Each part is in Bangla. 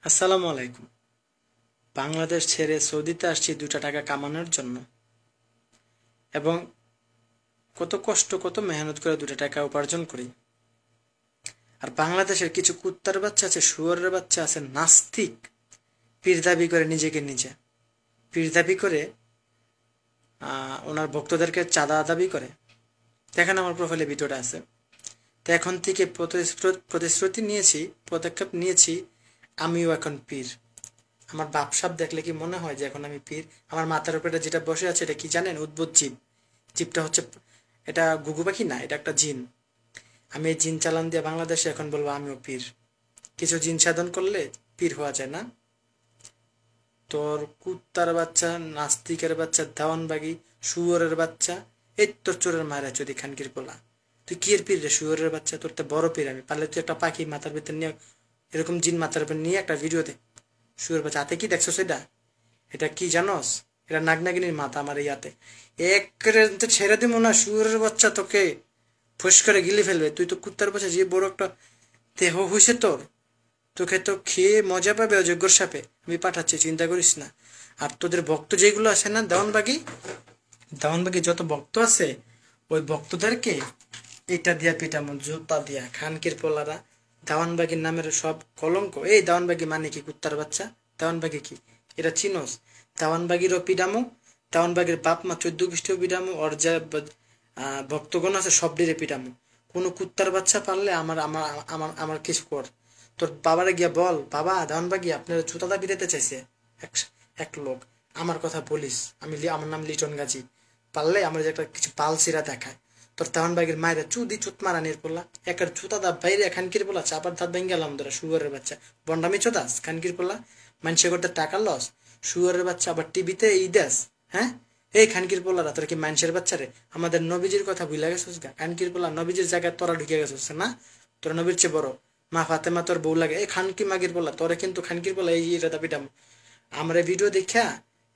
আসসালামু আলাইকুম। বাংলাদেশ ছেড়ে সৌদিতে আসছি 2টা টাকা কামানোর জন্য, এবং কত কষ্ট কত মেহনত করে 2টা টাকা উপার্জন করি। আর বাংলাদেশের কিছু কুত্তার বাচ্চা আছে, শুয়োরের বাচ্চা আছে, নাস্তিক, পীর দাবি করে নিজেকে নিজে, পীর দাবি করে ওনার ভক্তদেরকে চাঁদা দাবি করে। দেখেন আমার প্রোফাইলে ভিডিওটা আছে। তো এখন থেকে প্রতিশ্রুতি নিয়েছি, পদক্ষেপ নিয়েছি, আমিও এখন পীর। আমার বাপসাপ দেখলে কি মনে হয় যে এখন আমি পীর? আমার মাথার উপরে যেটা বসে আছে এটা কি জানেন? উদ্ভুত জীব। জীবটা হচ্ছে, এটা ঘুঘু পাখি না, এটা একটা জিন। আমি এই জিন চালান দিয়ে বাংলাদেশে এখন বলবো আমিও পীর। কিছু জিন সাধন করলে পীর হওয়া যায় না? তোর কুত্তার বাচ্চা, নাস্তিকের বাচ্চা, দেওয়ানবাগি, শুয়োরের বাচ্চা, এই তোর চোরের মায়েরা চোদি খানকির পোলা, তুই কি এর পীর রে? শুয়োরের বাচ্চা, তোর তো বড় পীর আমি। পারলে তুই একটা পাখি মাথার ভিতর নিয়ে, এরকম জিন মাথার উপর নিয়ে একটা ভিডিও দে। শুয়োর বাচ্চা, হাতে কি দেখছো সেটা? এটা কি জানোস? এটা নাগনাগিনীর মাথা আমার ইয়াতে। তো ছেড়ে দিব না, শুয়োরের বাচ্চা তোকে ফুস করে গিলে ফেলবে। তুই তো কুত্তার বাচ্চা, যে বড় একটা দেহ হয়েছে তোর, তোকে তো খেয়ে মজা পাবে অযোগ্যর সাপে। আমি পাঠাচ্ছি, চিন্তা করিস না। আর তোদের ভক্ত যেগুলো আছে না, দেওয়ানবাগি, দেওয়ানবাগি যত ভক্ত আছে, ওই ভক্তদেরকে এটা দিয়া পিটামো, জুতা দিয়া। খানকির পোলারা, দেওয়ানবাগির নামের সব কলঙ্ক। এই দেওয়ানবাগি মানে কি? কুত্তার বাচ্চা। দেওয়ানবাগি কি এটা চিনোস? দেওয়ানবাগিরও পিডামো, দেওয়ানবাগির বাপ মা 14 গোষ্ঠীও পিডামো, ওর যা ভক্তগণ আছে সব ডিরে পিডামো। কোনো কুত্তার বাচ্চা পারলে আমার আমার আমার আমার কিছু কর। তোর বাবারে গিয়া বল, বাবা দেওয়ানবাগি আপনার জুতাটা বিরাতে চাইছে এক এক লোক, আমার কথা বলিস। আমার নাম লিটন গাজী। পারলে আমার যে একটা কিছু পালসিরা দেখায়। তোর দেওয়ানবাগির মায়েরা চুদি চুত মারানির পড়লা, একের জুতা দা বাইরে খানকির পোলা, চাপার দাঁত ভেঙে গেলাম তোরা শুয়ারের বাচ্চা। বন্ডামি চোদাস খানকির পোলা, মানুষে করতে টাকা লস, শুয়ারের বাচ্চা। আবার টিভিতে এই দেশ, হ্যাঁ? এই খানকির পোলারা, তোরা কি মানুষের বাচ্চা রে? আমাদের নবীজির কথা ভুলে গেছিস গা? খানকির পোলা, নবীজির জায়গায় তোরা ঢুকে গেছিস না? তোরা নবীর চেয়ে বড়। মা ফাতেমা তোর বউ লাগে। এই খানকি মাগির পোলা, তোরা কিন্তু খানকির পোলা। এই এটা দাবিটা আমরা ভিডিও দেখা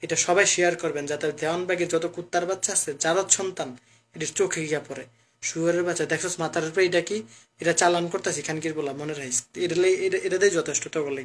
এটা সবাই শেয়ার করবেন, যাতে দেওয়ানবাগির যত কুত্তার বাচ্চা আছে, যারা সন্তান, এটির চোখে গিয়া পড়ে। শুয়ারের বাচ্চা দেখছস মাথার উপরে এটা কি? এটা চালান করতেছি খানকির পোলা, মনে রাখিস। এটাতেই যথেষ্ট তো বলে।